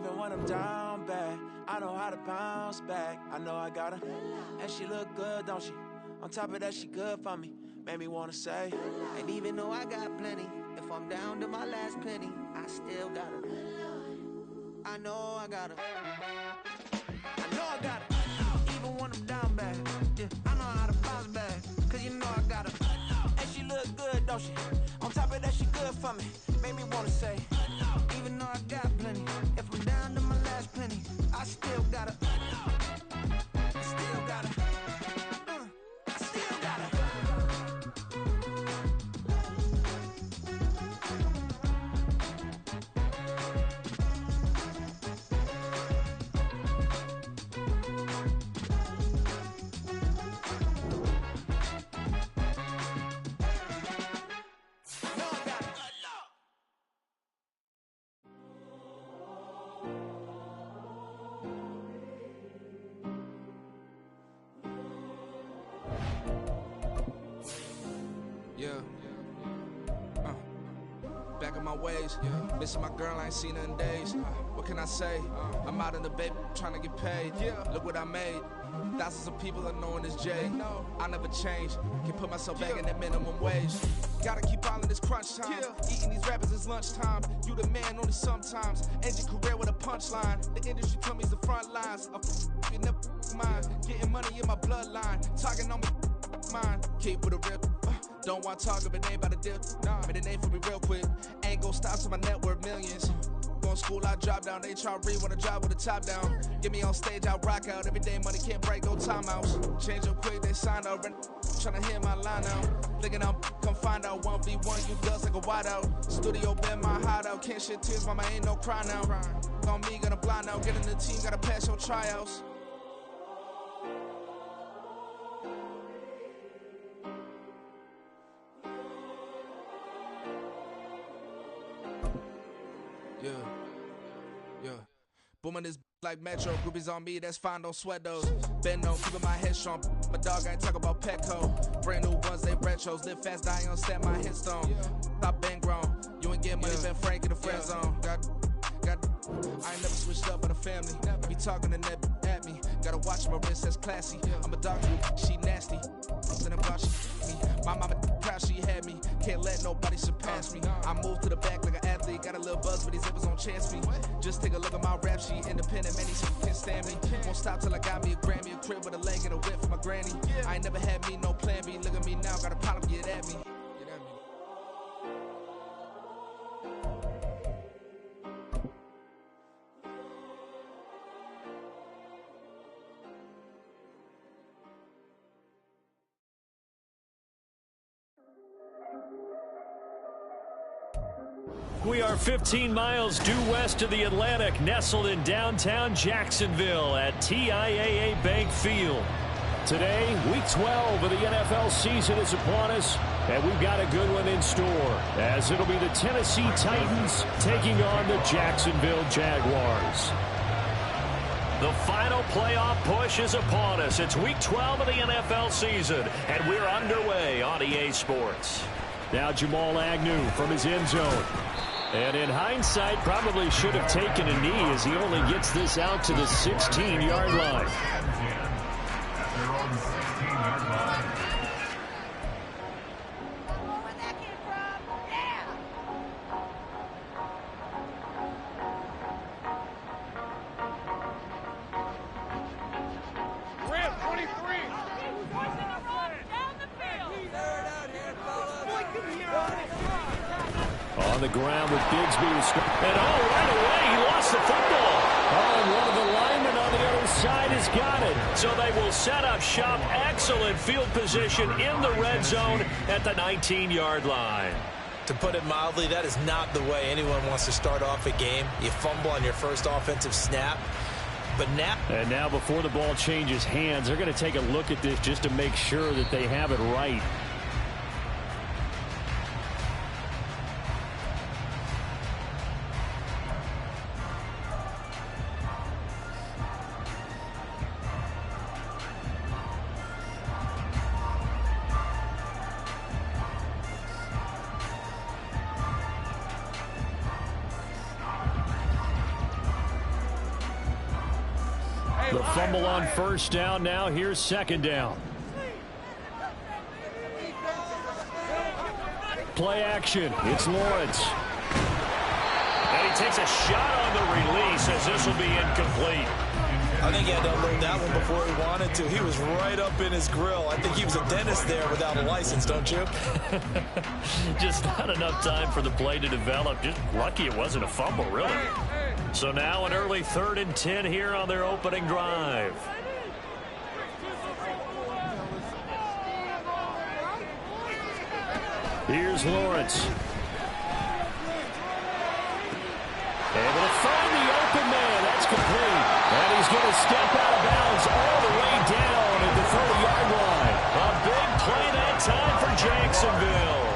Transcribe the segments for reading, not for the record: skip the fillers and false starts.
even when I'm down bad, I know how to bounce back. I know I got her, and she look good, don't she? On top of that, she good for me. Made me wanna say, and even though I got plenty, if I'm down to my last penny, I still got her. I know I got her. I know I got her. Even when I'm down bad, yeah, I know how to bounce back. Cause you know I got her. And she look good, don't she? On top of that, she good for me. Made me wanna say, even though I got plenty, if I'm down to my last penny, I still got her. I still got her. I still got her. Back in my ways, missing my girl, I ain't seen her in days. What can I say? I'm out in the baby, trying to get paid. Look what I made. Thousands of people are knowing this Jay. I never change. Can put myself back in that minimum wage. Gotta keep all in this crunch time. Eating these rappers is lunchtime. You the man only sometimes. End your career with a punchline. The industry told me it's the front lines. You never mind. Getting money in my bloodline. Talking on me, mine. Keep with a real. Don't want to talk if it ain't about the dip. Made a name for me real quick. Ain't gon' stop till my net worth millions. Going school, I drop down. They try to read when I drop with the top down. Get me on stage, I rock out. Every day money can't break, no timeouts. Change up quick, they signed up. Tryna hear my line out. Thinking I'm come find out 1v1, you girls like a wideout. Studio been my hideout. Can't shed tears, mama ain't no cry now. On me, gonna blind out. Get in the team, gotta pass your tryouts. Yeah. Booming this like Metro. Groupies on me, that's fine, don't sweat those. Been on, keeping my head strong. My dog ain't talk about Petco. Brand new ones, they retros. Live fast, dying on set, my headstone. Stop been grown. You ain't getting money, been Frank in the friend zone. I ain't never switched up with a family. Be talking to that at me. Gotta watch my wrist, that's classy. I'm a doctor, she nasty. Then I'm glad she me. My mama proud she had me. Can't let nobody surpass me. I moved to the back like an athlete. Got a little buzz, but these zippers on chance me. Just take a look at my rap sheet. Independent, man, these can't stand me. Won't stop till I got me a Grammy, a crib with a leg and a whip for my granny. I ain't never had me no plan B. Look at me now, got a problem, get at me. We are 15 miles due west of the Atlantic, nestled in downtown Jacksonville at TIAA Bank Field. Today, week 12 of the NFL season is upon us, and we've got a good one in store, as it'll be the Tennessee Titans taking on the Jacksonville Jaguars. The final playoff push is upon us. It's week 12 of the NFL season, and we're underway on EA Sports. Now Jamal Agnew from his end zone. And in hindsight, probably should have taken a knee as he only gets this out to the 16-yard line. On the ground with Bigsby. And right away, he lost the football. And one of the linemen on the other side has got it. So they will set up shop. Excellent field position in the red zone at the 19-yard line. To put it mildly, that is not the way anyone wants to start off a game. You fumble on your first offensive snap. But now... And now before the ball changes hands, they're going to take a look at this just to make sure that they have it right. The fumble on first down. Now here's second down. Play action. It's Lawrence. And he takes a shot on the release as this will be incomplete. I think he had to unload that one before he wanted to. He was right up in his grill. I think he was a dentist there without a license, don't you? Just not enough time for the play to develop. Just lucky it wasn't a fumble, really. So now an early 3rd and 10 here on their opening drive. Here's Lawrence. Able to find the open man. That's complete. And he's going to step out of bounds all the way down at the 30-yard line. A big play that time for Jacksonville.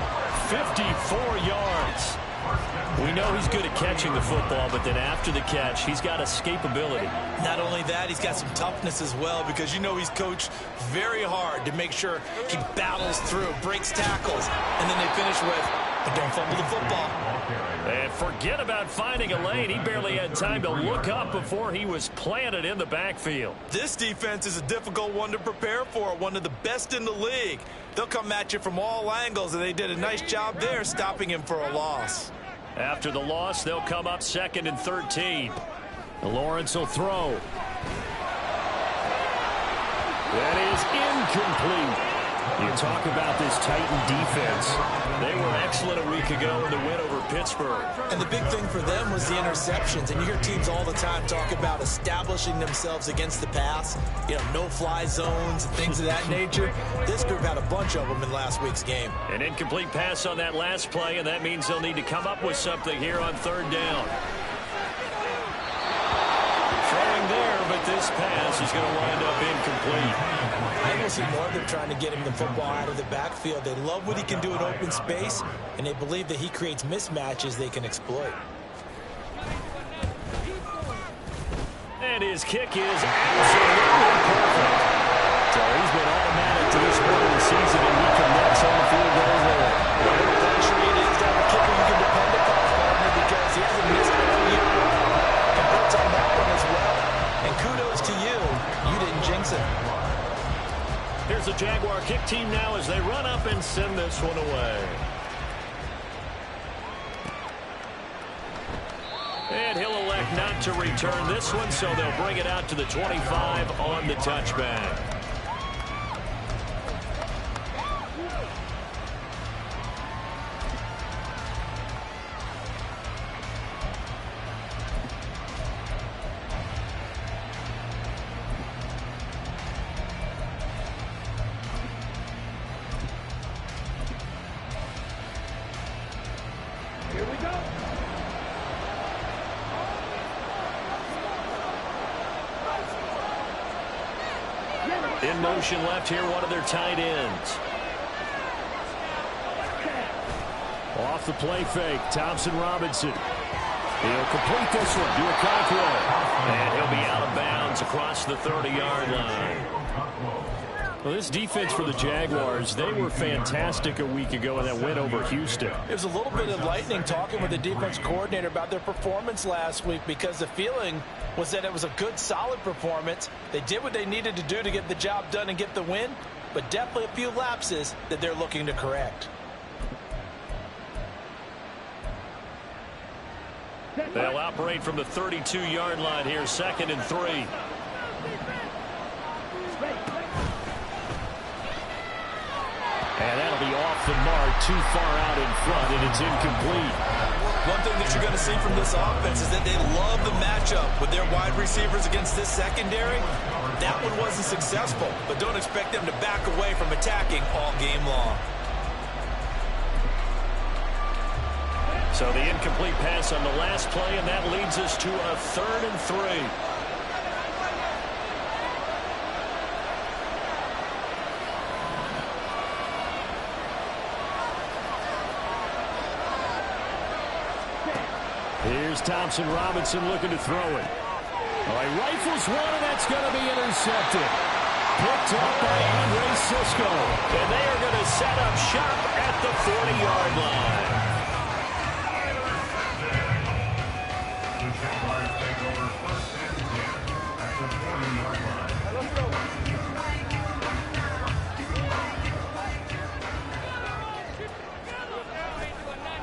54 yards. We know he's good at catching the football, but then after the catch, he's got escapability. Not only that, he's got some toughness as well, because you know he's coached very hard to make sure he battles through, breaks tackles, and then they finish with, but don't fumble the football. And forget about finding a lane. He barely had time to look up before he was planted in the backfield. This defense is a difficult one to prepare for, one of the best in the league. They'll come at you from all angles, and they did a nice job there stopping him for a loss. After the loss, they'll come up 2nd and 13. Lawrence will throw. That is incomplete. You talk about this Titan defense. They were excellent a week ago in the win over Pittsburgh. And the big thing for them was the interceptions. And you hear teams all the time talk about establishing themselves against the pass. You know, no-fly zones and things of that nature. This group had a bunch of them in last week's game. An incomplete pass on that last play, and that means they'll need to come up with something here on 3rd down. Throwing there, but this pass is going to wind up incomplete. I think we'll see more of them trying to get him the football out of the backfield. They love what he can do in open space, and they believe that he creates mismatches they can exploit. And his kick is absolutely perfect. So he's been automatic to this point of the season, and he connects on the field goal there. What a treat it is to have a kicker you can depend upon, partner, because he hasn't missed it all year long. Congrats on that one as well. And kudos to you. You didn't jinx it. Here's the Jaguar kick team now as they run up and send this one away. And he'll elect not to return this one, so they'll bring it out to the 25 on the touchback. In motion left here, one of their tight ends. Off the play fake, Thompson Robinson. He'll complete this one, do a conqueror. And he'll be out of bounds across the 30-yard line. Well, this defense for the Jaguars, they were fantastic a week ago in that win over Houston. It was a little bit enlightening talking with the defense coordinator about their performance last week, because the feeling was that it was a good, solid performance. They did what they needed to do to get the job done and get the win, but definitely a few lapses that they're looking to correct. They'll operate from the 32-yard line here, 2nd and 3. And that'll be off the mark, too far out in front, and it's incomplete. One thing that you're going to see from this offense is that they love the matchup with their wide receivers against this secondary. That one wasn't successful, but don't expect them to back away from attacking all game long. So the incomplete pass on the last play, and that leads us to a 3rd and 3. Here's Thompson Robinson looking to throw it. He rifles one, and that's going to be intercepted. Picked up by Andre Cisco. And they are going to set up shop at the 40-yard line.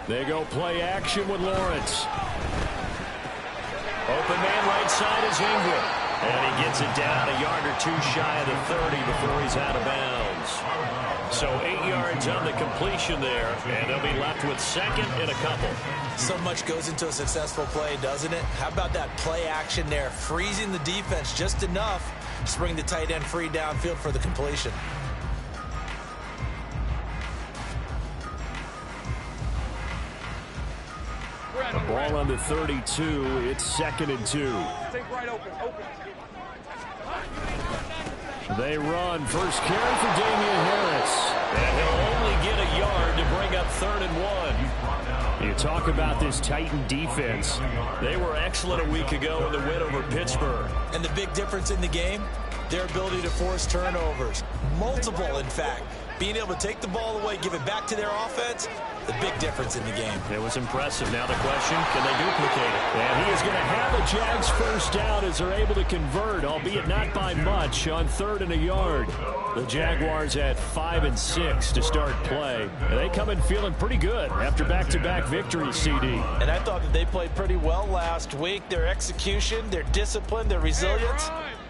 They go play action with Lawrence. Open man right side is Ingram. And he gets it down a yard or two shy of the 30 before he's out of bounds. So 8 yards on the completion there, and they'll be left with second and a couple. So much goes into a successful play, doesn't it? How about that play action there, freezing the defense just enough to bring the tight end free downfield for the completion. The ball on the 32. It's 2nd and 2. They run. First carry for Damian Harris. And he'll only get a yard to bring up 3rd and 1. You talk about this Titan defense. They were excellent a week ago in the win over Pittsburgh. And the big difference in the game, their ability to force turnovers. Multiple, in fact. Being able to take the ball away, give it back to their offense, the big difference in the game. It was impressive. Now the question, can they duplicate it? And he is going to have a Jags first down as they're able to convert, albeit not by much, on 3rd and a yard. The Jaguars at 5 and 6 to start play. And they come in feeling pretty good after back-to-back victories, CD. And I thought that they played pretty well last week. Their execution, their discipline, their resilience,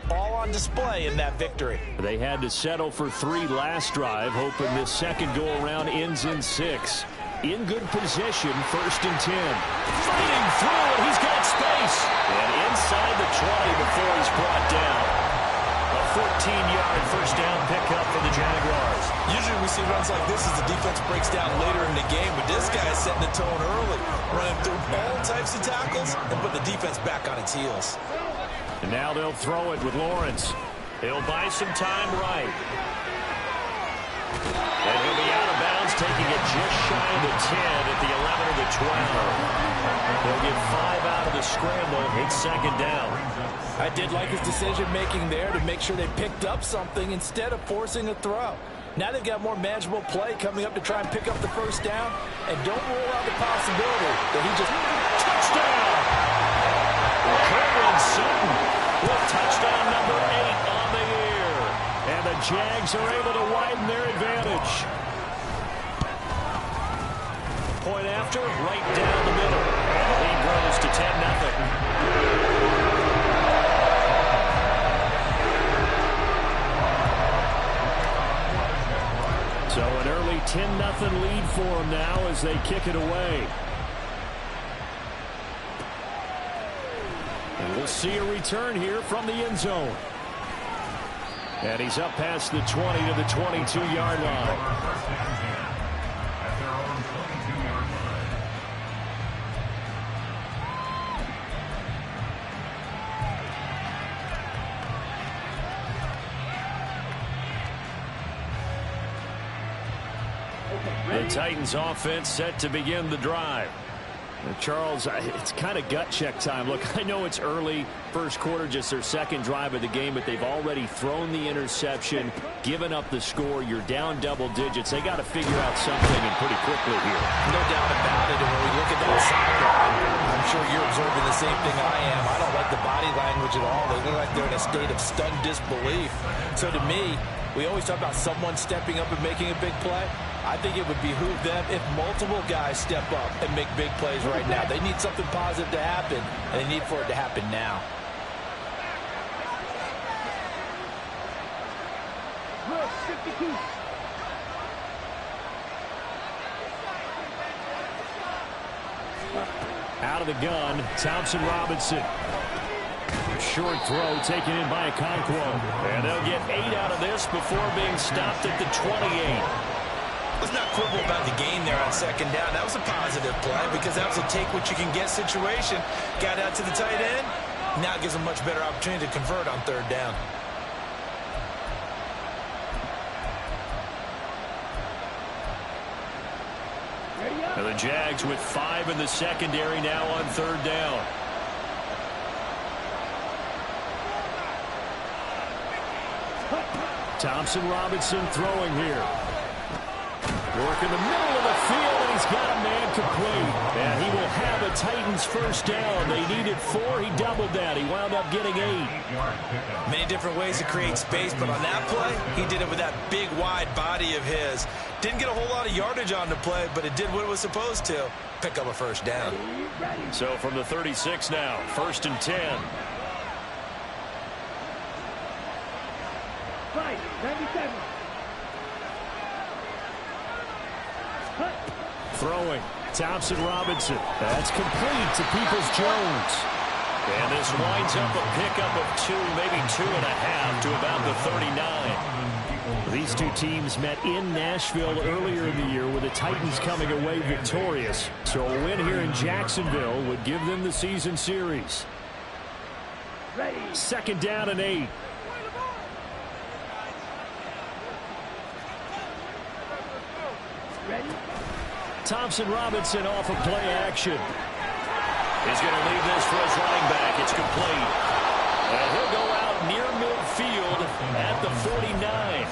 all on display in that victory. They had to settle for 3 last drive, hoping this second go-around ends in 6. In good position, 1st and 10. Fighting through, and he's got space. And inside the 20 before he's brought down. A 14-yard first down pickup for the Jaguars. Usually we see runs like this as the defense breaks down later in the game, but this guy is setting the tone early, running through all types of tackles and put the defense back on its heels. And now they'll throw it with Lawrence. He'll buy some time right. And he'll be out of bounds, taking it just shy of the 10 at the 11 or the 12. They'll get 5 out of the scramble. It's 2nd down. I did like his decision-making there to make sure they picked up something instead of forcing a throw. Now they've got more manageable play coming up to try and pick up the first down. And don't rule out the possibility that he just... Touchdown! Cortland Sutton with touchdown number 8 on the year. And the Jags are able to widen their advantage. Point after, right down the middle. And the lead grows to 10-0. So an early 10-0 lead for them now as they kick it away. And we'll see a return here from the end zone. And he's up past the 20 to the 22-yard line. The Titans offense set to begin the drive. Charles, it's kind of gut check time. Look, I know it's early, first quarter, just their second drive of the game, but they've already thrown the interception, given up the score. You're down double digits. They got to figure out something, and pretty quickly here. No doubt about it. And when we look at that sideline, I'm sure you're observing the same thing I am. I don't like the body language at all. They look like they're in a state of stunned disbelief. So to me, we always talk about someone stepping up and making a big play. I think it would behoove them if multiple guys step up and make big plays right now. They need something positive to happen, and they need for it to happen now. Out of the gun, Thompson Robinson. Short throw taken in by Okonkwo. And they'll get 8 out of this before being stopped at the 28. Let's not quibble about the gain there on second down. That was a positive play because that was a take-what-you-can-get situation. Got out to the tight end. Now it gives them a much better opportunity to convert on third down. And the Jags with 5 in the secondary now on third down. Thompson Robinson throwing here. Work in the middle of the field, and he's got a man complete. And he will have a Titans first down. They needed 4. He doubled that. He wound up getting 8. Many different ways to create space, but on that play, he did it with that big, wide body of his. Didn't get a whole lot of yardage on the play, but it did what it was supposed to. Pick up a first down. So from the 36 now, 1st and 10. 97. Throwing. Thompson Robinson. That's complete to Peoples-Jones. And this winds up a pickup of 2, maybe 2.5 to about the 39. These two teams met in Nashville earlier in the year with the Titans coming away victorious. So a win here in Jacksonville would give them the season series. 2nd down and 8. Thompson Robinson off of play action. He's going to leave this for his running back. It's complete. And he'll go out near midfield at the 49.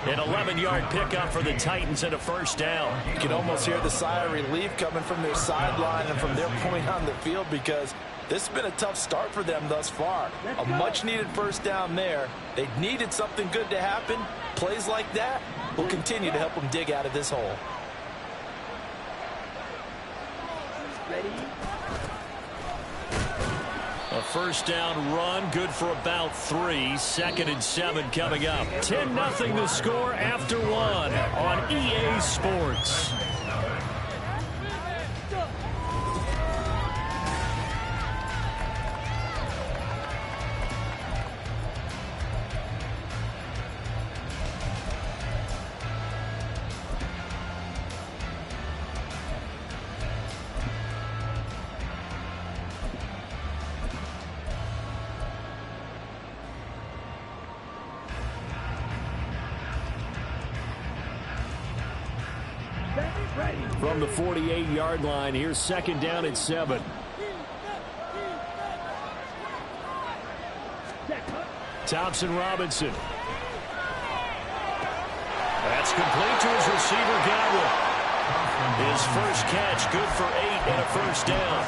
An 11-yard pickup for the Titans and a first down. You can almost hear the sigh of relief coming from their sideline and from their point on the field, because this has been a tough start for them thus far. A much-needed first down there. They needed something good to happen. Plays like that will continue to help them dig out of this hole. A first down run, good for about 3. 2nd and 7 coming up. 10-0 the score after 1 on EA Sports. From the 48-yard line, here's 2nd down and 7. Thompson Robinson. That's complete to his receiver, Godwin. His first catch, good for 8 and a first down.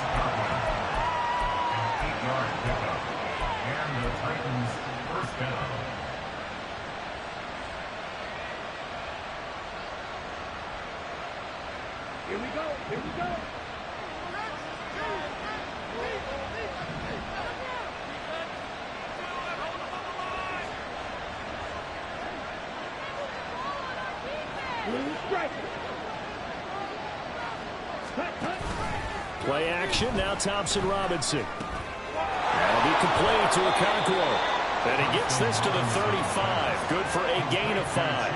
8-yard pickup. And the Titans first down. Here we go. Here we go. Blue strike. Play action, now Thompson Robinson. That'll be complete to Okonkwo. And he gets this to the 35. Good for a gain of 5.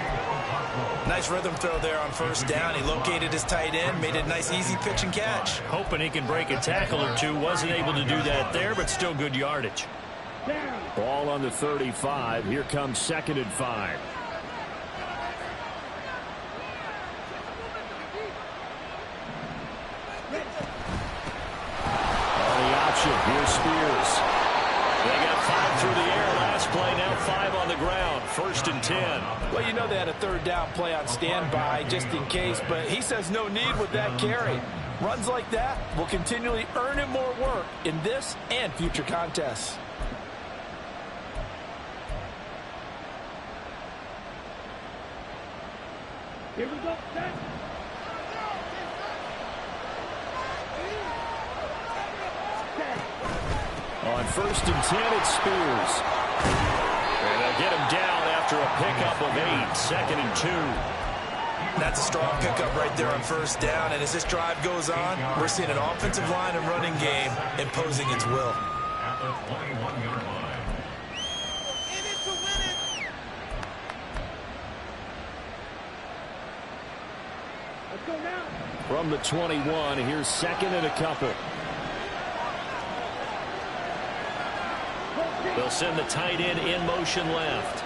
Nice rhythm throw there on first down. He located his tight end, made it a nice, easy pitch and catch. Hoping he can break a tackle or two. Wasn't able to do that there, but still good yardage. Ball on the 35. Here comes 2nd and 5. On the option, here's Spears. They got 5 through the air last play, now 5 on the ground. 1st and 10. Well, you know they had a 3rd down play on standby just in case, but he says no need with that carry. Runs like that will continually earn him more work in this and future contests. Here we go. On 1st and 10, it's Spears. And they'll get him down after a pickup of 8. 2nd and 2. That's a strong pickup right there on first down. And as this drive goes on, we're seeing an offensive line and running game imposing its will. At the 21-yard line. In it to win it. Let's go now. From the 21, here's 2nd and a couple. They'll send the tight end in motion left.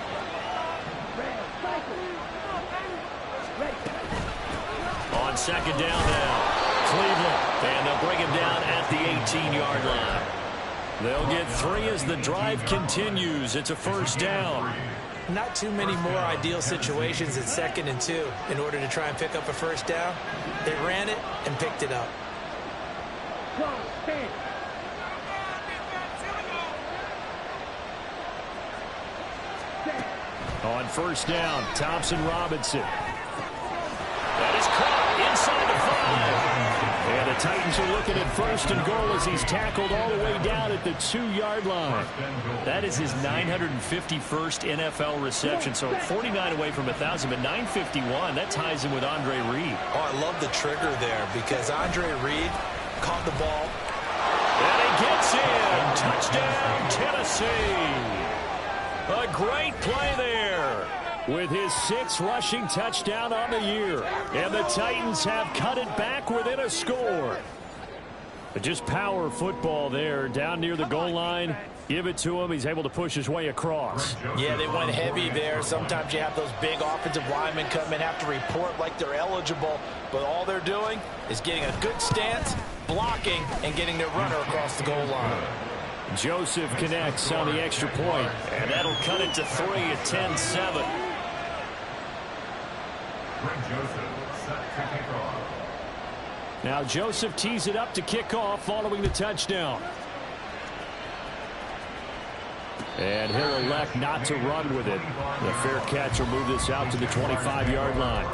On 2nd down now, Cleveland. And they'll bring him down at the 18-yard line. They'll get 3 as the drive continues. It's a first down. not too many more ideal situations at 2nd and 2 in order to try and pick up a first down. They ran it and picked it up. On first down, Thompson-Robinson. That is caught inside the 5. And the Titans are looking at 1st and goal as he's tackled all the way down at the 2-yard line. That is his 951st NFL reception. So 49 away from 1,000, but 951. That ties him with Andre Reed. Oh, I love the trigger there because Andre Reed caught the ball. And he gets in. Touchdown, Tennessee. A great play there with his 6th rushing touchdown on the year. And the Titans have cut it back within a score. But just power football there down near the goal line. Give it to him. He's able to push his way across. Yeah, they went heavy there. Sometimes you have those big offensive linemen come in, have to report like they're eligible. But all they're doing is getting a good stance, blocking, and getting their runner across the goal line. Joseph connects on the extra point, and that'll cut it to 3 at 10-7. Now Joseph tees it up to kick off following the touchdown. And he'll elect not to run with it. The fair catch will move this out to the 25-yard line.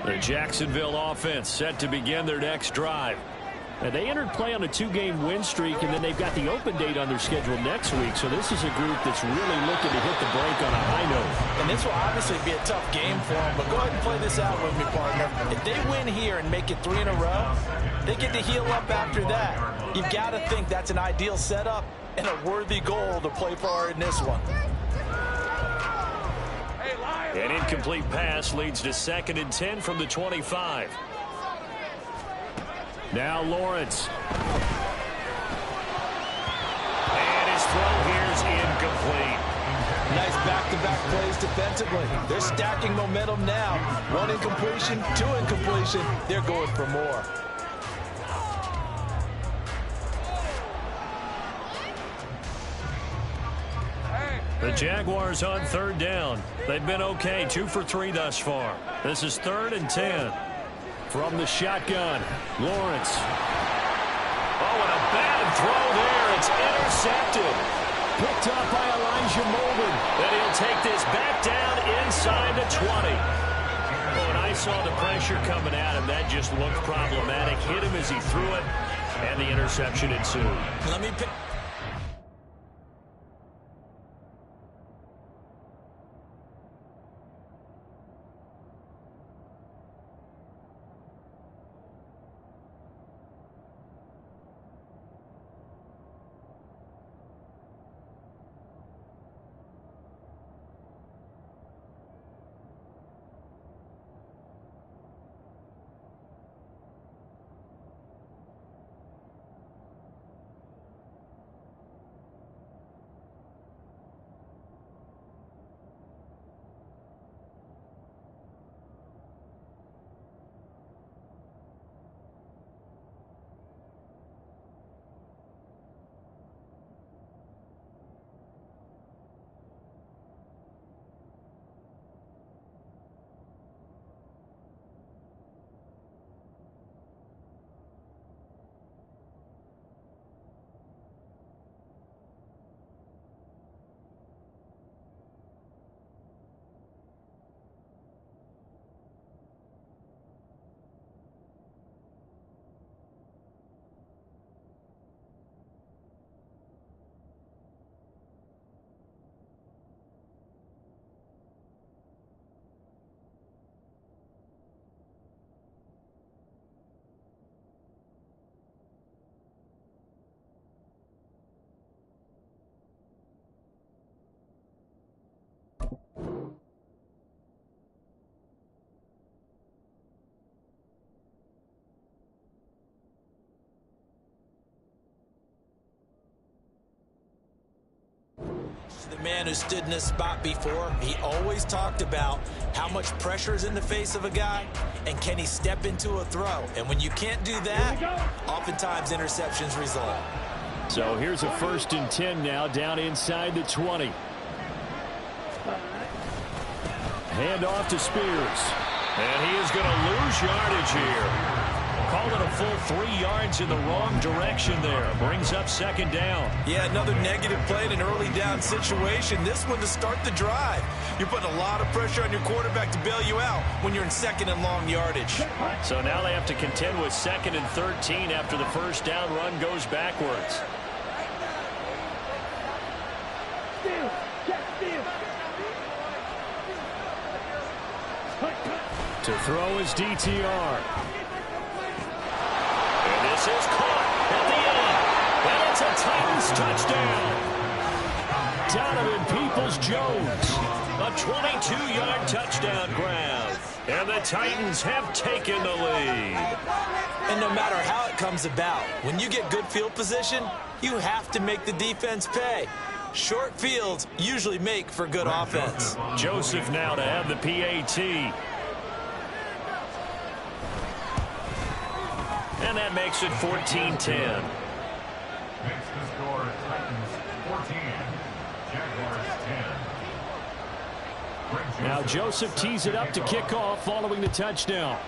The Jacksonville offense set to begin their next drive. And they entered play on a 2-game win streak, and then they've got the open date on their schedule next week. So this is a group that's really looking to hit the break on a high note. And this will obviously be a tough game for them, but go ahead and play this out with me, partner. If they win here and make it 3 in a row, they get to heal up after that. You've got to think that's an ideal setup and a worthy goal to play for in this one. An incomplete pass leads to 2nd and 10 from the 25. Now Lawrence. And his throw here is incomplete. Nice back-to-back plays defensively. They're stacking momentum now. 1 incompletion, 2 incompletion. They're going for more. The Jaguars on 3rd down. They've been okay, 2 for 3 thus far. This is 3rd and 10. From the shotgun, Lawrence. Oh, and a bad throw there. It's intercepted. Picked up by Elijah Molden. And he'll take this back down inside the 20. Oh, and I saw the pressure coming at him. That just looked problematic. Hit him as he threw it, and the interception ensued. Let me pick. The man who stood in this spot before, he always talked about how much pressure is in the face of a guy and can he step into a throw. And when you can't do that, oftentimes interceptions result. So here's a 1st and 10 now, down inside the 20. Hand off to Spears. And he is going to lose yardage here. Call it a full 3 yards in the wrong direction there. Brings up 2nd down. Yeah, another negative play in an early down situation. This one to start the drive. You're putting a lot of pressure on your quarterback to bail you out when you're in 2nd and long yardage. So now they have to contend with 2nd and 13 after the 1st down run goes backwards. To throw is DTR. And this is caught at the end. And it's a Titans touchdown. Donovan Peoples-Jones. A 22-yard touchdown grab. And the Titans have taken the lead. And no matter how it comes about, when you get good field position, you have to make the defense pay. Short fields usually make for good offense. Joseph now to have the PAT. And that makes it 14-10. Makes the score Titans 14, Jaguars 10. Now Joseph tees it up to kick off following the touchdown.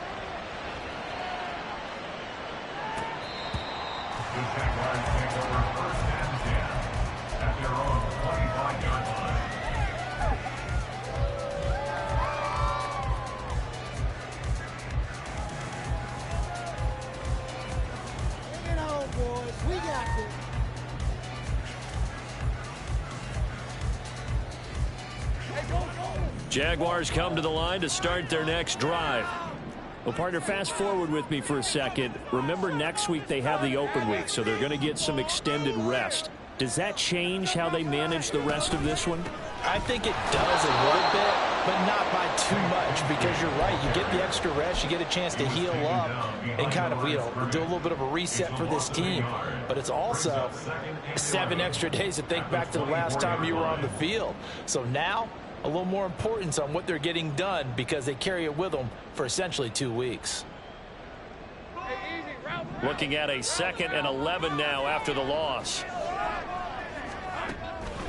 The Jaguars take over 1st and 10 at their own 25-yard line. Bring it home, boys. We got this. Jaguars come to the line to start their next drive. Well, partner, fast forward with me for a second. Remember, next week they have the open week, so they're going to get some extended rest. Does that change how they manage the rest of this one? I think it does a little bit, but not by too much, because you're right. You get the extra rest, you get a chance to heal up and kind of, do a little bit of a reset for this team. But it's also 7 extra days to think back to the last time you were on the field. So now, a little more importance on what they're getting done because they carry it with them for essentially 2 weeks. Looking at a 2nd and 11 now after the loss.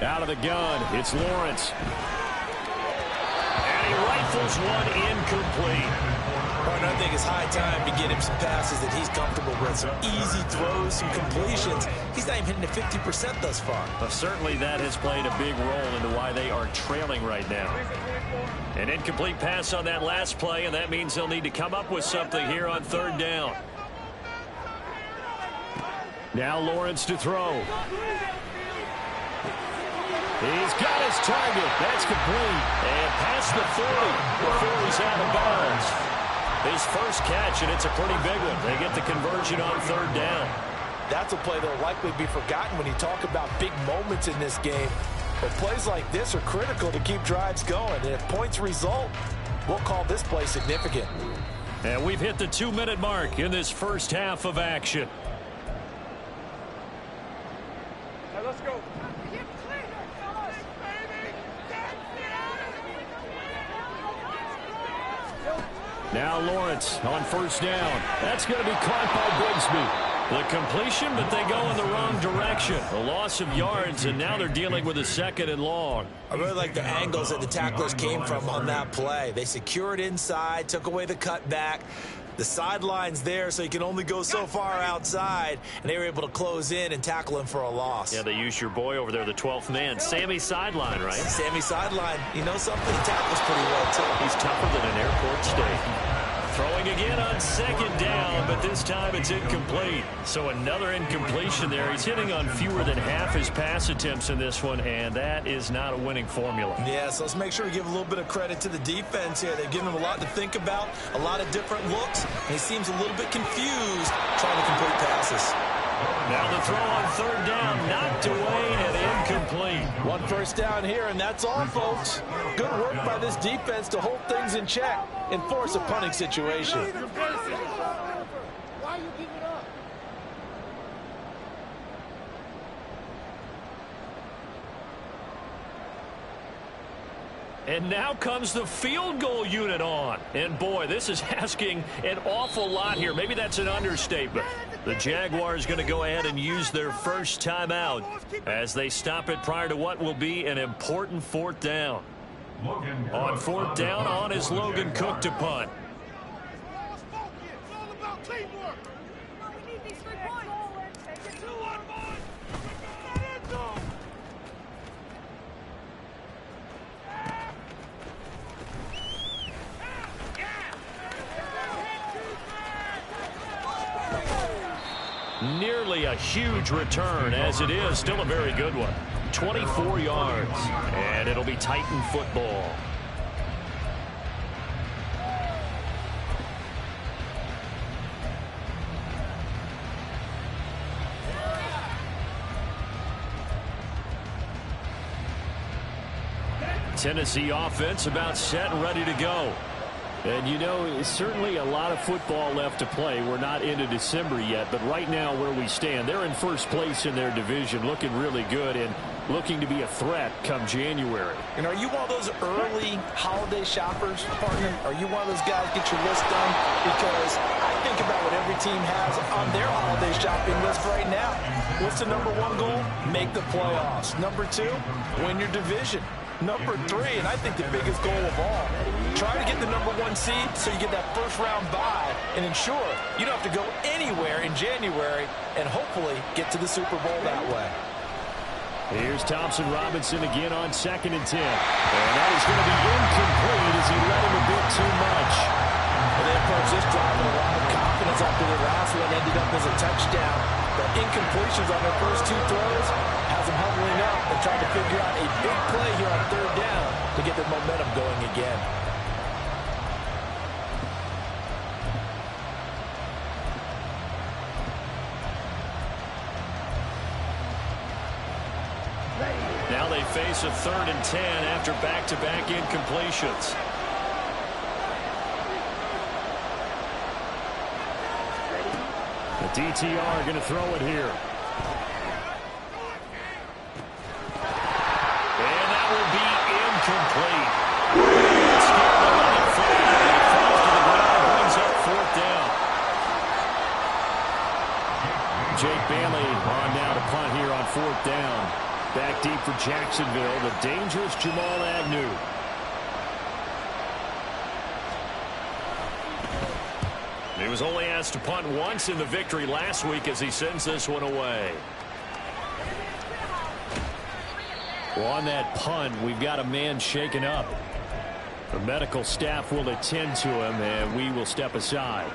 Out of the gun, it's Lawrence. And he rifles one incomplete. Partner, I think it's high time to get him some passes that he's comfortable with. Some easy throws, some completions. He's not even hitting the 50% thus far. Well, certainly that has played a big role into why they are trailing right now. An incomplete pass on that last play, and that means they'll need to come up with something here on 3rd down. Now Lawrence to throw. He's got his target. That's complete. And past the 40 before he's out of bounds. His first catch, and it's a pretty big one. They get the conversion on 3rd down. That's a play that will likely be forgotten when you talk about big moments in this game. But plays like this are critical to keep drives going. And if points result, we'll call this play significant. And we've hit the 2-minute mark in this first half of action. Let's go. Now Lawrence on 1st down. That's going to be caught by Bigsby. The completion, but they go in the wrong direction. A loss of yards, and now they're dealing with a 2nd and long. I really like the angles that the tacklers came from on that play. They secured inside, took away the cutback. The sideline's there, so you can only go so far outside, and they were able to close in and tackle him for a loss. Yeah, they used your boy over there, the 12th man, Sammy Sideline, right? Sammy Sideline. You know something? He tackles pretty well, too. He's tougher than an airport steak. Throwing again on 2nd down, but this time it's incomplete. So another incompletion there. He's hitting on fewer than half his pass attempts in this one, and that is not a winning formula. Yeah, so let's make sure we give a little bit of credit to the defense here. They've given him a lot to think about, a lot of different looks, and he seems a little bit confused trying to complete passes. Now the throw on 3rd down, knocked away and incomplete. 1 first down here, and that's all, folks. Good work by this defense to hold things in check and force a punting situation. Why you give it up? And now comes the field goal unit on. And boy, this is asking an awful lot here. Maybe that's an understatement. The Jaguars going to go ahead and use their first timeout as they stop it prior to what will be an important fourth down. On fourth down, on is Logan Cook to punt. Nearly a huge return, as it is still a very good one. 24 yards, and it'll be Titan football. Tennessee offense about set and ready to go. And, you know, certainly a lot of football left to play. We're not into December yet, but right now where we stand, they're in first place in their division, looking really good and looking to be a threat come January. And are you one of those early holiday shoppers, partner? Are you one of those guys get your list done? Because I think about what every team has on their holiday shopping list right now. What's the number one goal? Make the playoffs. Number two, win your division. Number three, and I think the biggest goal of all, try to get the number one seed so you get that first round bye and ensure you don't have to go anywhere in January and hopefully get to the Super Bowl that way. Here's Thompson Robinson again on 2nd and 10. And that is going to be incomplete as he let him a bit too much. Well, they approached this drive with a lot of confidence after the last one ended up as a touchdown. But incompletions on their first two throws has them huddling up and trying to figure out a big play here on third down to get their momentum going again. Now they face a 3rd and 10 after back-to-back incompletions. The DTR going to throw it here. And that will be incomplete. Scared to let it fly. It falls to the ground and brings up 4th down. Jake Bailey on now to punt here on 4th down. Back deep for Jacksonville, the dangerous Jamal Agnew. He was only asked to punt once in the victory last week as he sends this one away. Well, on that punt, we've got a man shaken up. The medical staff will attend to him, and we will step aside.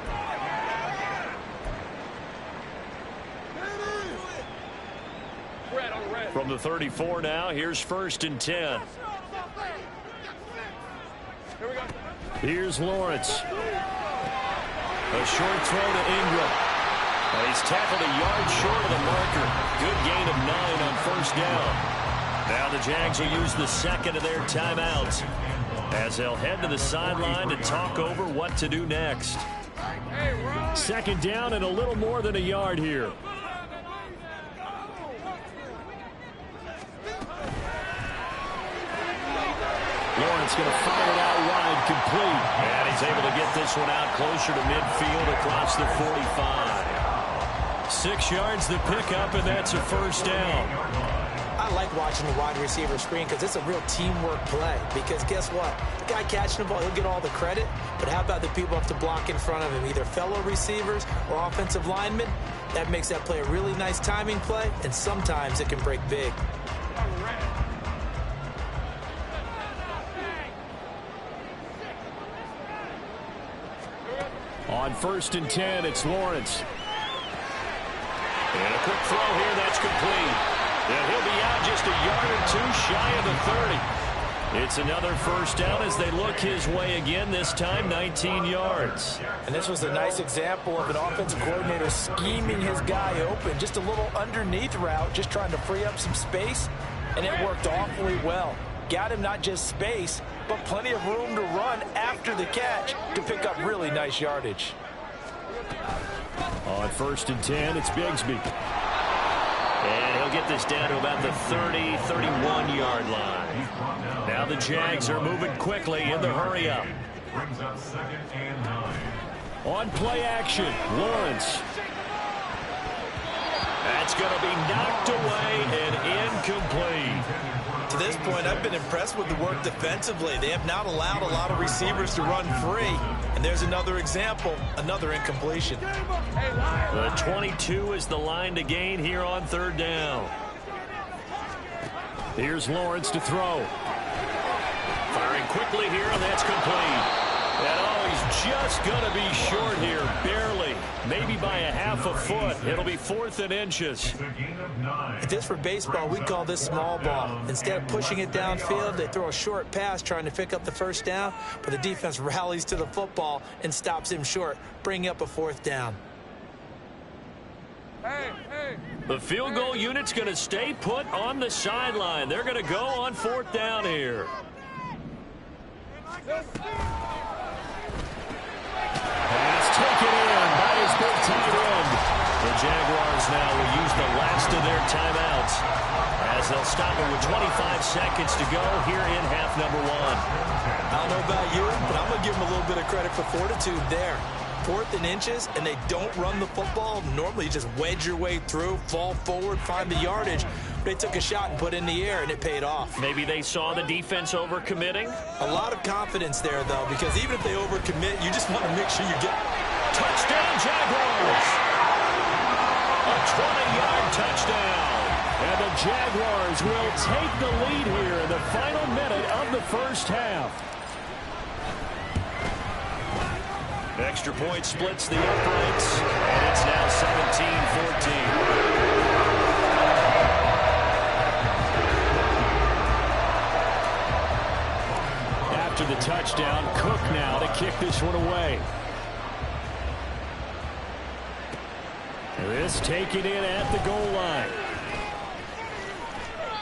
From the 34 now, here's 1st and 10. Here's Lawrence. A short throw to Ingram. He's tackled a yard short of the marker. Good gain of 9 on 1st down. Now the Jags will use the second of their timeouts as they'll head to the sideline to talk over what to do next. 2nd down and a little more than a yard here. Lawrence going to fire it out wide, complete. And he's able to get this one out closer to midfield across the 45. 6 yards the pickup, and that's a 1st down. I like watching the wide receiver screen because it's a real teamwork play. Because guess what? The guy catching the ball, he'll get all the credit. But how about the people have to block in front of him, either fellow receivers or offensive linemen? That makes that play a really nice timing play, and sometimes it can break big. On 1st and 10, it's Lawrence. And a quick throw here, that's complete. And he'll be out just a yard or two shy of the 30. It's another 1st down as they look his way again, this time 19 yards. And this was a nice example of an offensive coordinator scheming his guy open. Just a little underneath route, just trying to free up some space, and it worked awfully well. Got him not just space, but plenty of room to run after the catch to pick up really nice yardage. On 1st and 10, it's Bigsby. And he'll get this down to about the 30, 31-yard line. Now the Jags are moving quickly in the hurry-up. Brings up 2nd and 9. On play action, Lawrence. That's going to be knocked away and incomplete. To this point, I've been impressed with the work defensively. They have not allowed a lot of receivers to run free. And there's another example, another incompletion. The 22 is the line to gain here on 3rd down. Here's Lawrence to throw. Firing quickly here, and that's complete. And oh, he's just going to be short here, barely. Maybe by a half a foot. It'll be 4th and inches. If this were baseball, we'd call this small ball. Instead of pushing it downfield, they throw a short pass trying to pick up the 1st down, but the defense rallies to the football and stops him short, bringing up a 4th down. The field goal unit's going to stay put on the sideline. They're going to go on 4th down here. Pass taken in by his big tight end. The Jaguars now will use the last of their timeouts as they'll stop it with 25 seconds to go here in half number 1. I don't know about you, but I'm going to give them a little bit of credit for fortitude there. 4th and inches, and they don't run the football. Normally, you just wedge your way through, fall forward, find the yardage. They took a shot and put it in the air, and it paid off. Maybe they saw the defense overcommitting. A lot of confidence there, though, because even if they overcommit, you just want to make sure you get... Touchdown, Jaguars! A 20-yard touchdown. And the Jaguars will take the lead here in the final minute of the 1st half. Extra point splits the uprights, and it's now 17-14. After the touchdown, Cook now to kick this one away. This taken in at the goal line.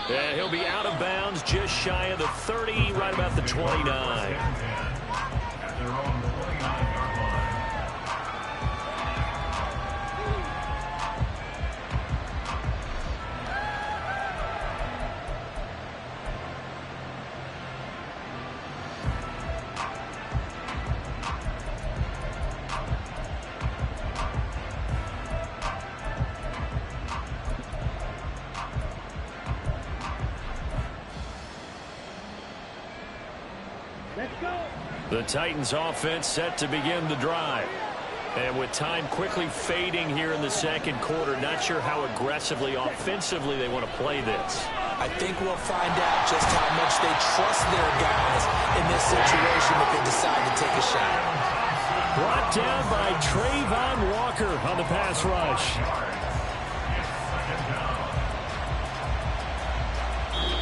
And he'll be out of bounds just shy of the 30, right about the 29. At their own 29-yard line. The Titans offense set to begin the drive. And with time quickly fading here in the 2nd quarter, not sure how aggressively, offensively they want to play this. I think we'll find out just how much they trust their guys in this situation if they decide to take a shot. Brought down by Trayvon Walker on the pass rush.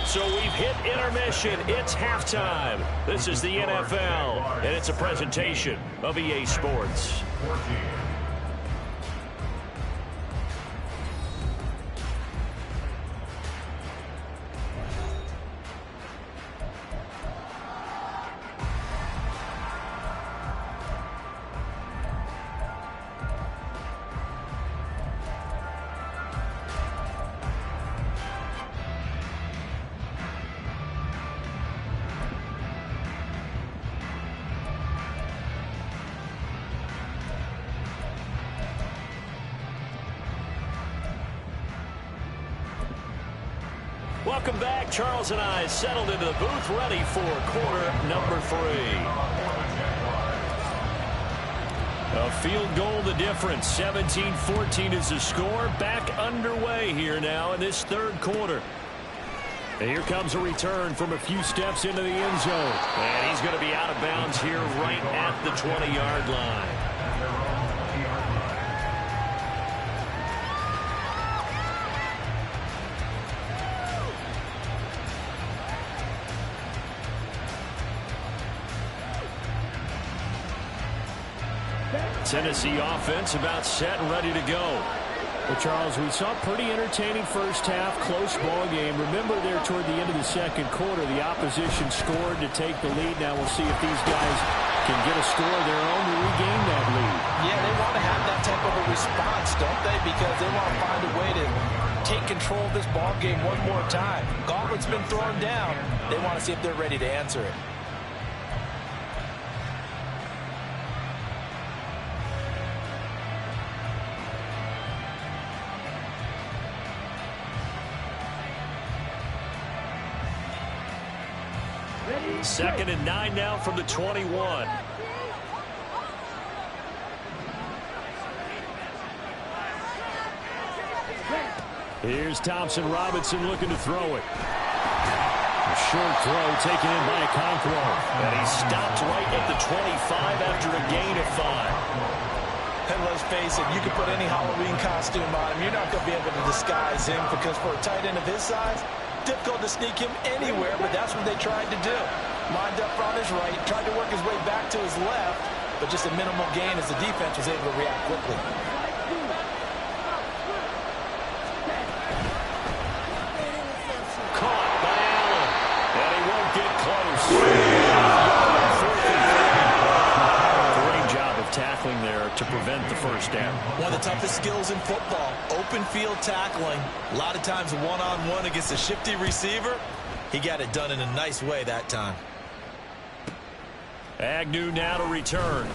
So we've hit intermission. It's halftime. This is the NFL, and it's a presentation of EA Sports. Welcome back. Charles and I settled into the booth, ready for quarter number 3. A field goal the difference. 17-14 is the score. Back underway here now in this 3rd quarter. And here comes a return from a few steps into the end zone. And he's going to be out of bounds here right at the 20-yard line. Tennessee offense about set and ready to go. Well, Charles, we saw a pretty entertaining 1st half, close ball game. Remember there toward the end of the 2nd quarter, the opposition scored to take the lead. Now we'll see if these guys can get a score of their own to regain that lead. Yeah, they want to have that type of a response, don't they? Because they want to find a way to take control of this ball game one more time. Gauntlet's been thrown down. They want to see if they're ready to answer it. Second and 9 now from the 21. Here's Thompson Robinson looking to throw it. A short throw taken in by Okonkwo. And he stopped right at the 25 after a gain of 5. And let's face it, you can put any Halloween costume on him. You're not going to be able to disguise him because for a tight end of his size, difficult to sneak him anywhere, but that's what they tried to do. Lined up on his right, tried to work his way back to his left, but just a minimal gain as the defense was able to react quickly. Caught by Allen, and he won't get close. Great job of tackling there to prevent the first down. One of the toughest skills in football, open field tackling. A lot of times one-on-one against a shifty receiver. He got it done in a nice way that time. Agnew now to return.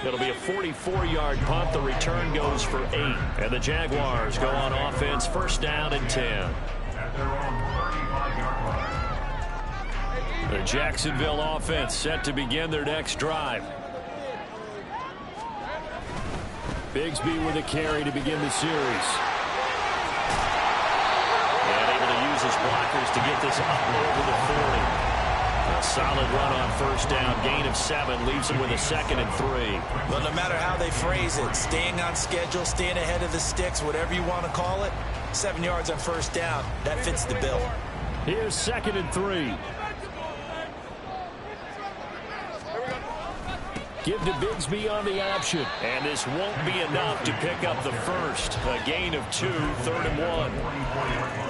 It'll be a 44-yard punt. The return goes for 8. And the Jaguars go on offense, first down and 10. At their own 35-yard line. The Jacksonville offense set to begin their next drive. Bigsby with a carry to begin the series. And able to use his blockers to get this up over the 40. A solid run on first down. Gain of 7 leaves him with a 2nd and 3. Well, no matter how they phrase it, staying on schedule, staying ahead of the sticks, whatever you want to call it, 7 yards on first down, that fits the bill. Here's 2nd and 3. Give to Bigsby on the option. And this won't be enough to pick up the first. A gain of 2, 3rd and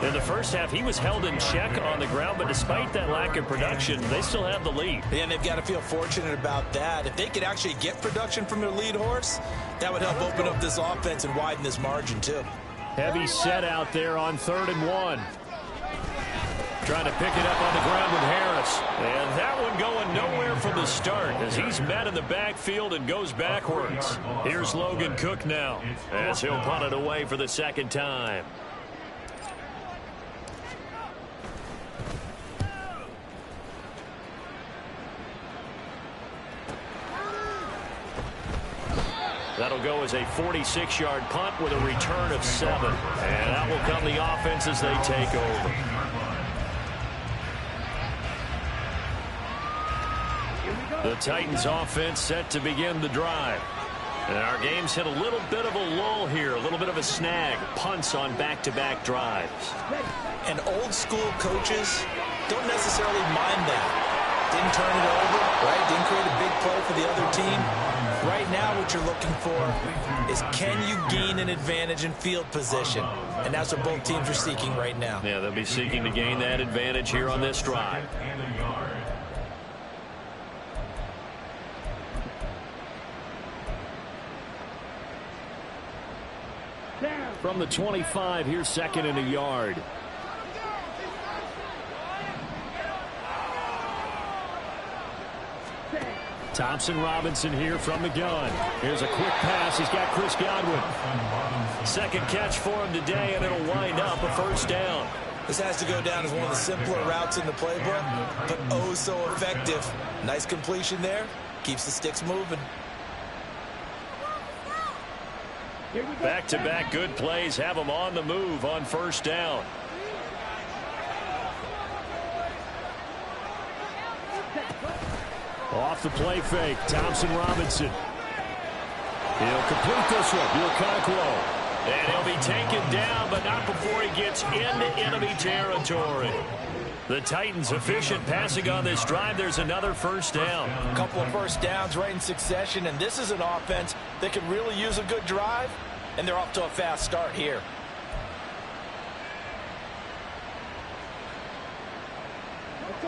1. In the first half, he was held in check on the ground, but despite that lack of production, they still have the lead. And they've got to feel fortunate about that. If they could actually get production from their lead horse, that would help open up this offense and widen this margin, too. Heavy set out there on 3rd and 1. Trying to pick it up on the ground with Harris. And that one going nowhere from the start as he's met in the backfield and goes backwards. Here's Logan Cook now as he'll punt it away for the 2nd time. That'll go as a 46-yard punt with a return of 7. And that will come the offense as they take over. The Titans offense set to begin the drive. And our game's hit a little bit of a lull here, a little bit of a snag. Punts on back-to-back drives. And old school coaches don't necessarily mind that. Didn't turn it over, right? Didn't create a big play for the other team. Right now what you're looking for is can you gain an advantage in field position? And that's what both teams are seeking right now. Yeah, they'll be seeking to gain that advantage here on this drive. From the 25, here's 2nd and a yard. Thompson Robinson here from the gun. Here's a quick pass. He's got Chris Godwin. 2nd catch for him today, and it'll wind up a first down. This has to go down as one of the simpler routes in the playbook, but oh so effective. Nice completion there. Keeps the sticks moving. Back-to-back good plays have them on the move on first down. Off the play fake, Thompson Robinson. He'll complete this one to Okonkwo. And he'll be taken down, but not before he gets into enemy territory. The Titans efficient passing on this drive. There's another first down. A couple of first downs right in succession, and this is an offense that could really use a good drive, and they're off to a fast start here.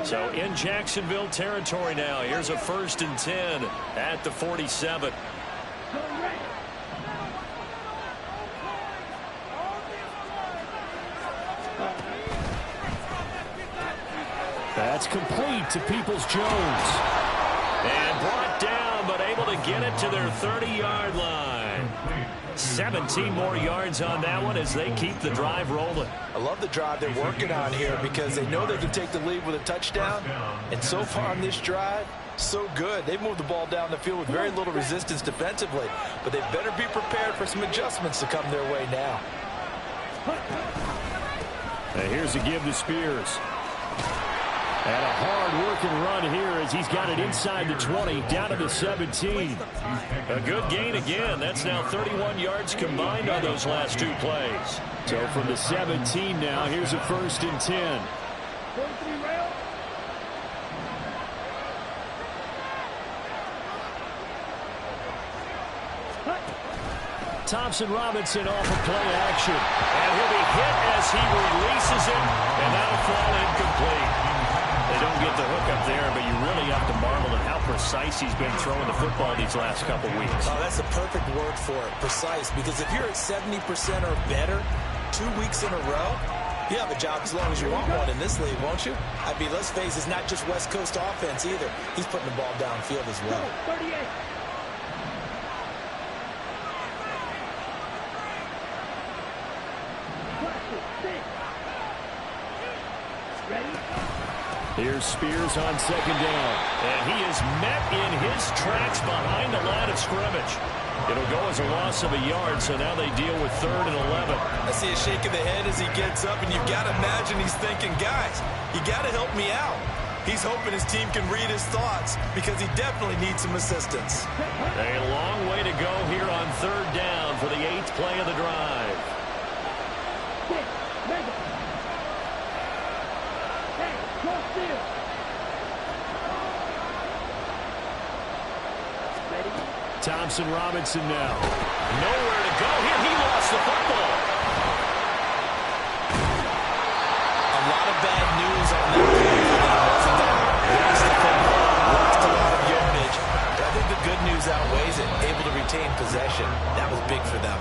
So in Jacksonville territory now. Here's a 1st and 10 at the 47. It's complete to Peoples-Jones. And brought down, but able to get it to their 30-yard line. 17 more yards on that one as they keep the drive rolling. I love the drive they're working on here because they know they can take the lead with a touchdown. And so far on this drive, so good. They've moved the ball down the field with very little resistance defensively. But they better be prepared for some adjustments to come their way now. And here's a give to Spears. And a hard-working run here as he's got it inside the 20, down to the 17. A good gain again. That's now 31 yards combined on those last two plays. So from the 17 now, here's a 1st and 10. Thompson-Robinson off of play action. And he'll be hit as he releases it, and that'll fall incomplete. They don't get the hook up there, but you really have to marvel at how precise he's been throwing the football these last couple weeks. Oh, that's the perfect word for it, precise, because if you're at 70% or better 2 weeks in a row, you have a job as long as you want one in this league, won't you? I mean, let's face it, it's not just West Coast offense either. He's putting the ball downfield as well. 38. Here's Spears on 2nd down. And he is met in his tracks behind the line of scrimmage. It'll go as a loss of a yard, so now they deal with 3rd and 11. I see a shake of the head as he gets up, and you've got to imagine he's thinking, guys, you got to help me out. He's hoping his team can read his thoughts because he definitely needs some assistance. A long way to go here on 3rd down for the 8th play of the drive. Thompson-Robinson now. Nowhere to go here. He lost the football. A lot of bad news on that play for them, wasn't there? Lost the football, lost a lot of yardage. But I think the good news outweighs it. Able to retain possession. That was big for them.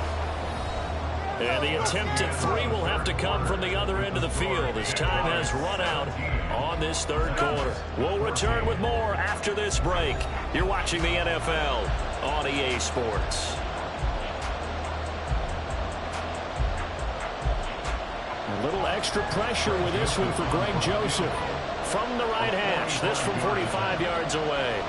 And the attempt at 3 will have to come from the other end of the field as time has run out on this 3rd quarter. We'll return with more after this break. You're watching the NFL on EA Sports. A little extra pressure with this one for Greg Joseph. From the right hash, this from 45 yards away.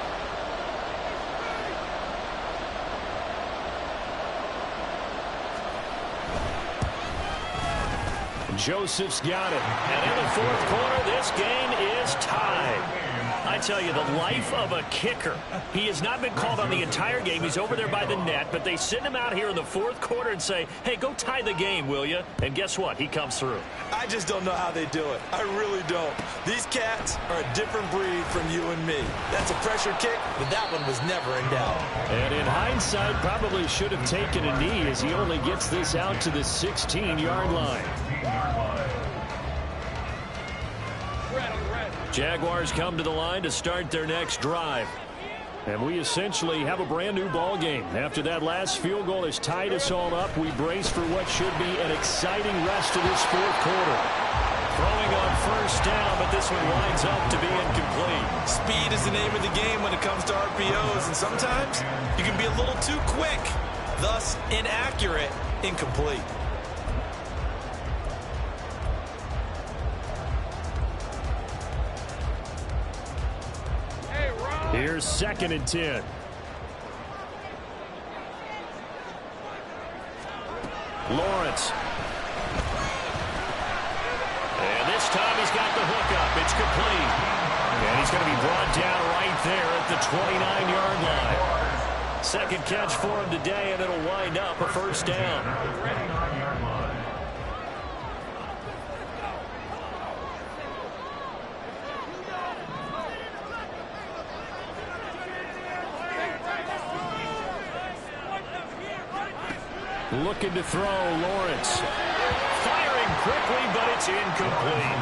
Joseph's got it. And in the 4th quarter, this game is tied. I tell you, the life of a kicker. He has not been called on the entire game. He's over there by the net, but they send him out here in the 4th quarter and say, hey, go tie the game, will you? And guess what? He comes through. I just don't know how they do it. I really don't. These cats are a different breed from you and me. That's a pressure kick, but that one was never in doubt. And in hindsight, probably should have taken a knee as he only gets this out to the 16-yard line. Jaguars come to the line to start their next drive. And we essentially have a brand new ball game. After that last field goal has tied us all up, we brace for what should be an exciting rest of this 4th quarter. Throwing on 1st down, but this one winds up to be incomplete. Speed is the name of the game when it comes to RPOs, and sometimes you can be a little too quick, thus inaccurate, incomplete. Here's 2nd and 10. Lawrence. And this time he's got the hook up. It's complete. And he's going to be brought down right there at the 29-yard line. 2nd catch for him today, and it'll wind up a 1st down. Looking to throw, Lawrence. Firing quickly, but it's incomplete.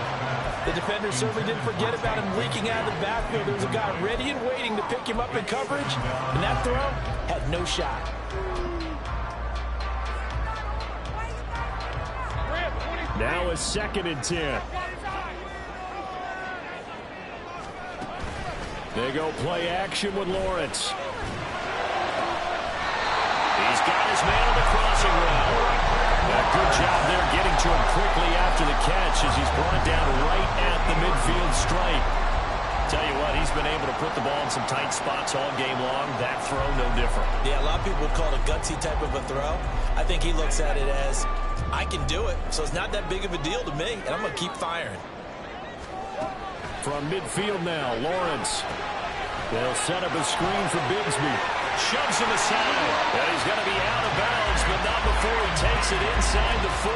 The defender certainly didn't forget about him leaking out of the backfield. There was a guy ready and waiting to pick him up in coverage, and that throw had no shot. Now a 2nd and 10. They go play action with Lawrence. He's got his man on the crossing route. Good job there getting to him quickly after the catch as he's brought down right at the midfield stripe. Tell you what, he's been able to put the ball in some tight spots all game long. That throw, no different. Yeah, a lot of people would call it a gutsy type of a throw. I think he looks at it as, I can do it, so it's not that big of a deal to me, and I'm going to keep firing. From midfield now, Lawrence. They'll set up a screen for Bigsby. Shoves him aside. And he's going to be out of bounds, but not before he takes it inside the 40.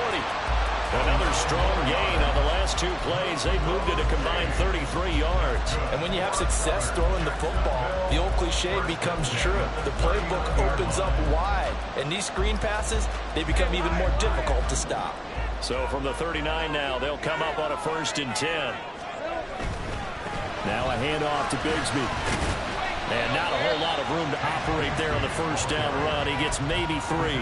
Another strong gain on the last two plays. They moved it a combined 33 yards. And when you have success throwing the football, the old cliche becomes true. The playbook opens up wide. And these screen passes, they become even more difficult to stop. So from the 39 now, they'll come up on a 1st and 10. Now a handoff to Bigsby. And not a whole lot of room to operate there on the first down run. He gets maybe 3.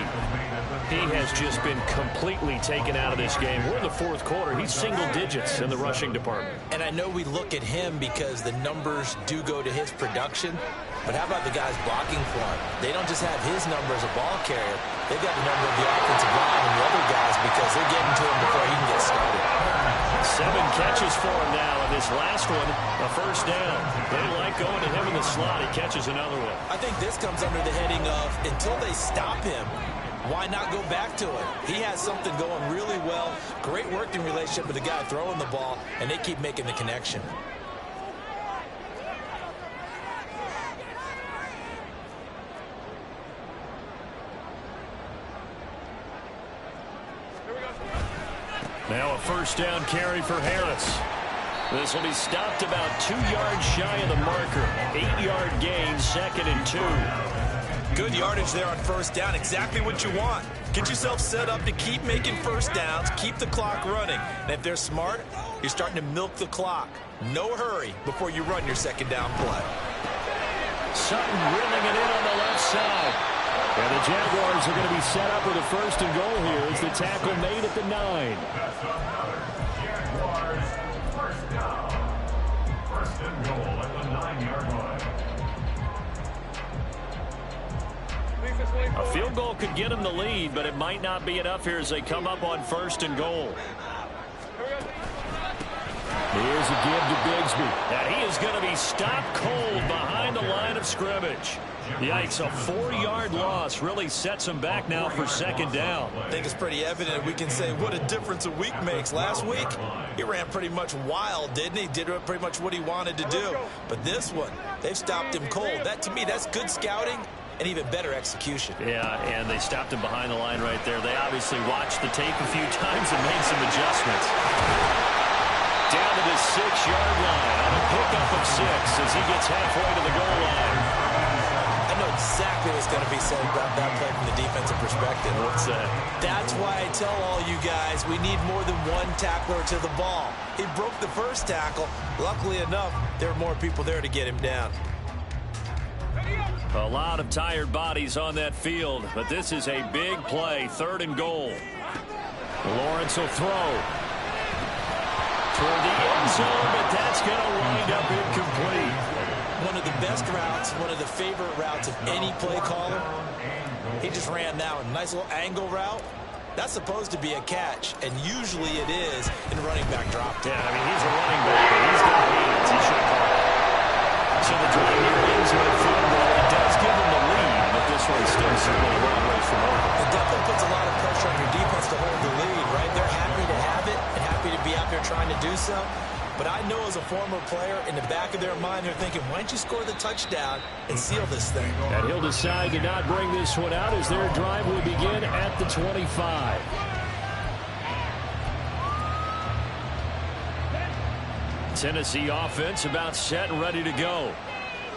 He has just been completely taken out of this game. We're in the 4th quarter. He's single digits in the rushing department. And I know we look at him because the numbers do go to his production. But how about the guys blocking for him? They don't just have his number as a ball carrier. They've got the number of the offensive line and the other guys because they're getting to him before he can get started. 7 catches for him now, and this last one, a first down. They like going to him in the slot. He catches another one. I think this comes under the heading of, until they stop him, why not go back to it? He has something going really well. Great working relationship with the guy throwing the ball, and they keep making the connection. Now a first down carry for Harris. This will be stopped about 2 yards shy of the marker. 8-yard gain, 2nd and 2. Good yardage there on first down. Exactly what you want. Get yourself set up to keep making first downs, keep the clock running. And if they're smart, you're starting to milk the clock. No hurry before you run your second down play. Sutton reeling it in on the left side. And the Jaguars are going to be set up with a 1st and goal here as the tackle made at the 9. Jaguars, first down. 1st and goal at the 9-yard line. A field goal could get them the lead, but it might not be enough here as they come up on 1st and goal. Here's a give to Bigsby. And he is going to be stopped cold behind the line of scrimmage. Yikes, a 4-yard loss really sets him back now for 2nd down. I think it's pretty evident. We can say what a difference a week makes. Last week, he ran pretty much wild, didn't he? Did pretty much what he wanted to do. But this one, they've stopped him cold. That, to me, that's good scouting and even better execution. Yeah, and they stopped him behind the line right there. They obviously watched the tape a few times and made some adjustments. Down to the 6-yard line on a pickup of 6 as he gets halfway to the goal line. I know exactly what's going to be said about that play from the defensive perspective. What's that? That's why I tell all you guys we need more than one tackler to the ball. He broke the first tackle. Luckily enough, there were more people there to get him down. A lot of tired bodies on that field, but this is a big play, 3rd and goal. Lawrence will throw. Toward the end zone, but that's going to wind up incomplete. One of the best routes, one of the favorite routes of any play caller. He just ran that one. Nice little angle route. That's supposed to be a catch, and usually it is in running back drop. Yeah, I mean, he's a running back, but he's got hands. He should call it. So the drive here ends with a field goal. It does give him the lead, but this one still simply a long way from over. It definitely puts a lot of pressure on your defense to hold the lead, right? They're happy to have it and happy to be out there trying to do so. But I know as a former player, in the back of their mind, they're thinking, why don't you score the touchdown and seal this thing? And he'll decide to not bring this one out as their drive will begin at the 25. Tennessee offense about set and ready to go.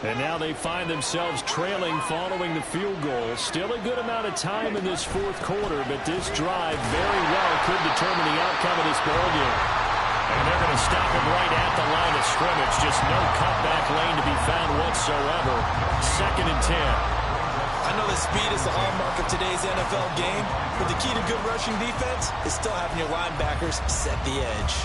And now they find themselves trailing following the field goal. Still a good amount of time in this 4th quarter, but this drive very well could determine the outcome of this ballgame. And they're going to stop him right at the line of scrimmage. Just no cutback lane to be found whatsoever. 2nd and 10. I know that speed is the hallmark of today's NFL game, but the key to good rushing defense is still having your linebackers set the edge.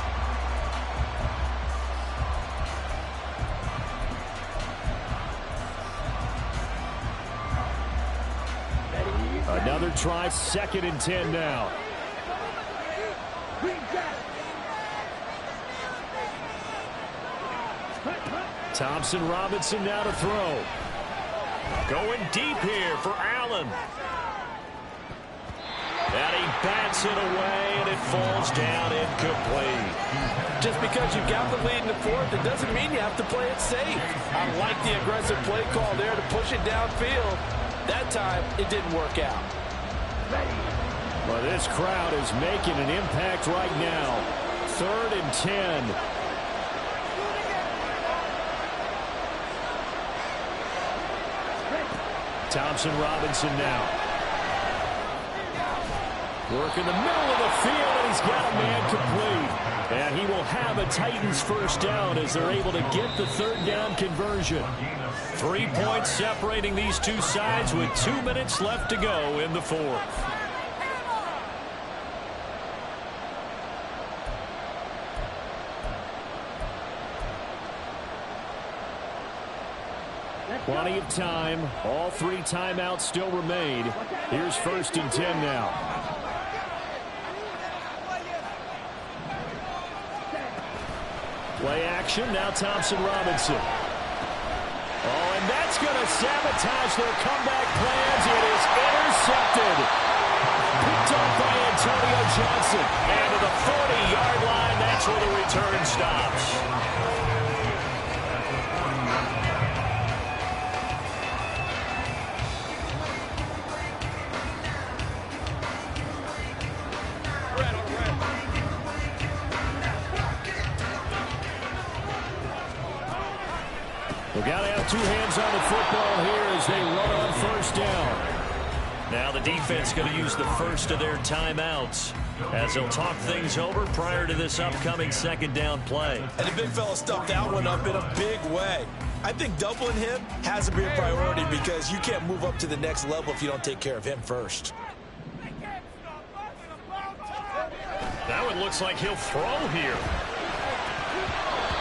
Another try, 2nd and 10 now. Thompson Robinson now to throw. Going deep here for Allen. And he bats it away, and it falls down incomplete. Just because you've got the lead in the fourth, it doesn't mean you have to play it safe. I like the aggressive play call there to push it downfield. That time, it didn't work out. Well, this crowd is making an impact right now. 3rd and 10. Thompson Robinson now. Work in the middle of the field, and he's got a man complete. And he will have a Titans first down as they're able to get the 3rd down conversion. 3 points separating these two sides with 2 minutes left to go in the 4th. Plenty of time. All 3 timeouts still remain. Here's 1st and 10 now. Play action. Now Thompson Robinson. Oh, and that's going to sabotage their comeback plans. It is intercepted. Picked up by Antonio Johnson. And to the 40-yard line, that's where the return stops. We've got to have 2 hands on the football here as they run on 1st down. Now the defense going to use the first of their timeouts as they'll talk things over prior to this upcoming 2nd down play. And the big fella stuffed that one up in a big way. I think doubling him has to be a priority because you can't move up to the next level if you don't take care of him first. That one looks like he'll throw here.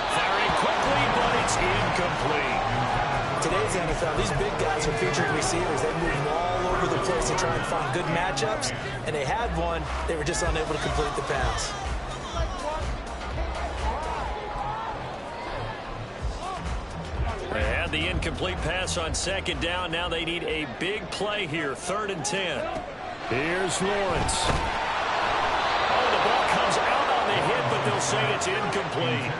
Firing quickly, but it's incomplete. Today's NFL, these big guys are featured receivers. They move all over the place to try and find good matchups, and they had one. They were just unable to complete the pass. They had the incomplete pass on 2nd down. Now they need a big play here, 3rd and 10. Here's Lawrence. Oh, the ball comes out on the hit, but they'll say it's incomplete.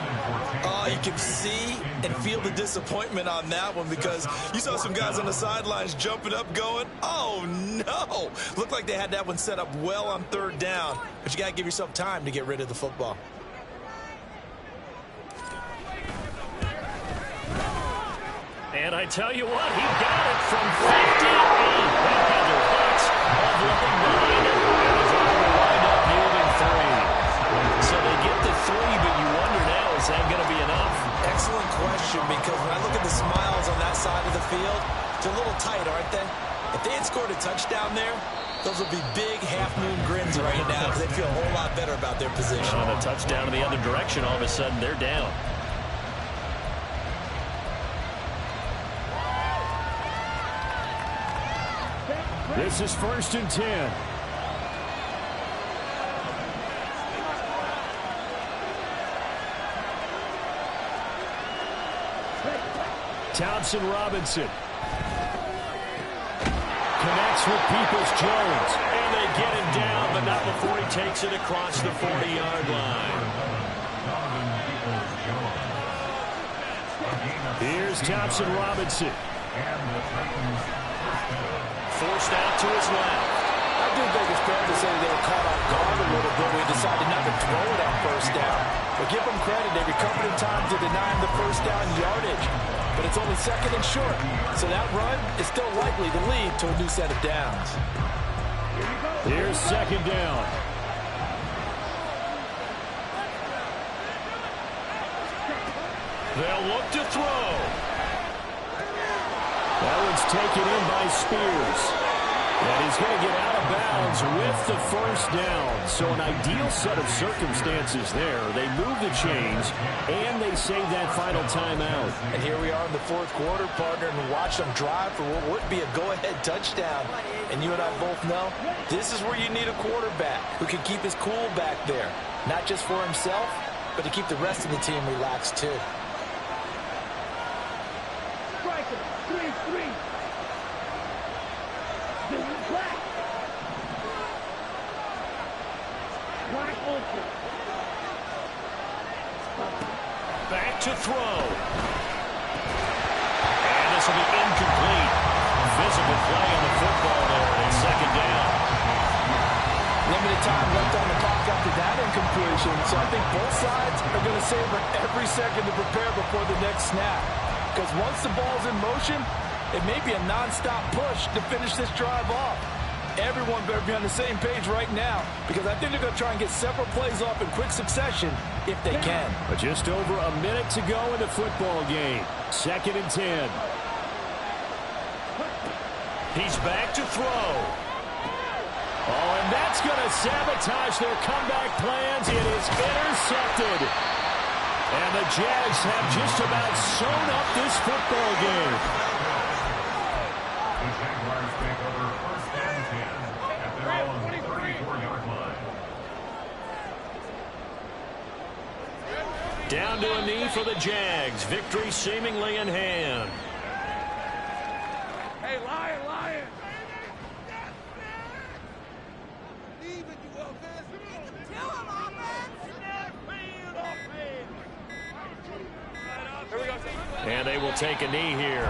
You can see and feel the disappointment on that one because you saw some guys on the sidelines jumping up going, oh, no. Looked like they had that one set up well on 3rd down, but you got to give yourself time to get rid of the football. And I tell you what, he got it from 58. That had the hits of looking behind him. And the driver lined up yielding 3. So they get the 3, but you wonder now, is that going to be enough? Excellent question, because when I look at the smiles on that side of the field, they're a little tight, aren't they? If they had scored a touchdown there, those would be big half-moon grins right now because they'd feel a whole lot better about their position. And a touchdown in the other direction, all of a sudden they're down. This is 1st and 10. Thompson Robinson connects with Peoples-Jones, and they get him down, but not before he takes it across the 40-yard line. Here's Thompson Robinson. Forced out to his left. I do think it's fair to say they were caught off guard a little bit. We decided not to throw it on 1st down. But give them credit. They recovered in time to deny him the 1st down yardage. But it's only 2nd and short. So that run is still likely to lead to a new set of downs. Here's 2nd down. They'll look to throw. That one's taken in by Spears. And he's going to get out of bounds with the first down. So an ideal set of circumstances there. They move the chains, and they save that final timeout. And here we are in the fourth quarter, partner, and watch them drive for what would be a go-ahead touchdown. And you and I both know this is where you need a quarterback who can keep his cool back there. Not just for himself, but to keep the rest of the team relaxed too. Striker, 3-3. This is black. Black open. Back to throw. And this will be incomplete. Physical play on the football there, and it's second down. Limited time left on the clock after that incompletion, so I think both sides are going to savor every second to prepare before the next snap. Because once the ball's in motion, it may be a non-stop push to finish this drive off. Everyone better be on the same page right now, because I think they're going to try and get several plays off in quick succession if they can. But just over a minute to go in the football game. 2nd and 10. He's back to throw. Oh, and that's going to sabotage their comeback plans. It is intercepted. And the Jags have just about sewn up this football game. The Jaguars take over 1st and 10 at their own 34-yard line. Down to a knee for the Jags. Victory seemingly in hand. Hey, Lion, Lion. And they will take a knee here.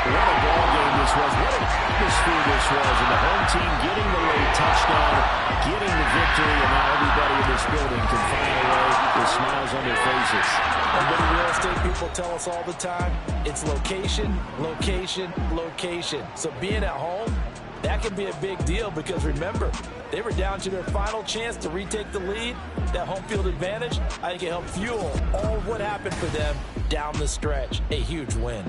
What a ball game this was. What an atmosphere this was. And the home team getting the late touchdown, getting the victory, and now everybody in this building can find a way with smiles on their faces. And what do real estate people tell us all the time? It's location, location, location. So being at home, that can be a big deal because remember, they were down to their final chance to retake the lead. That home field advantage, I think it helped fuel all of what happened for them down the stretch. A huge win.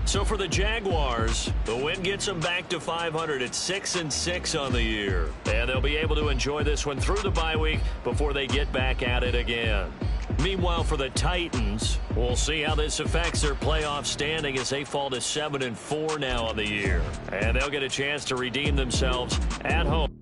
So for the Jaguars, the win gets them back to 500 at 6-6 on the year. And they'll be able to enjoy this one through the bye week before they get back at it again. Meanwhile, for the Titans, we'll see how this affects their playoff standing as they fall to 7-4 now on the year. And they'll get a chance to redeem themselves at home.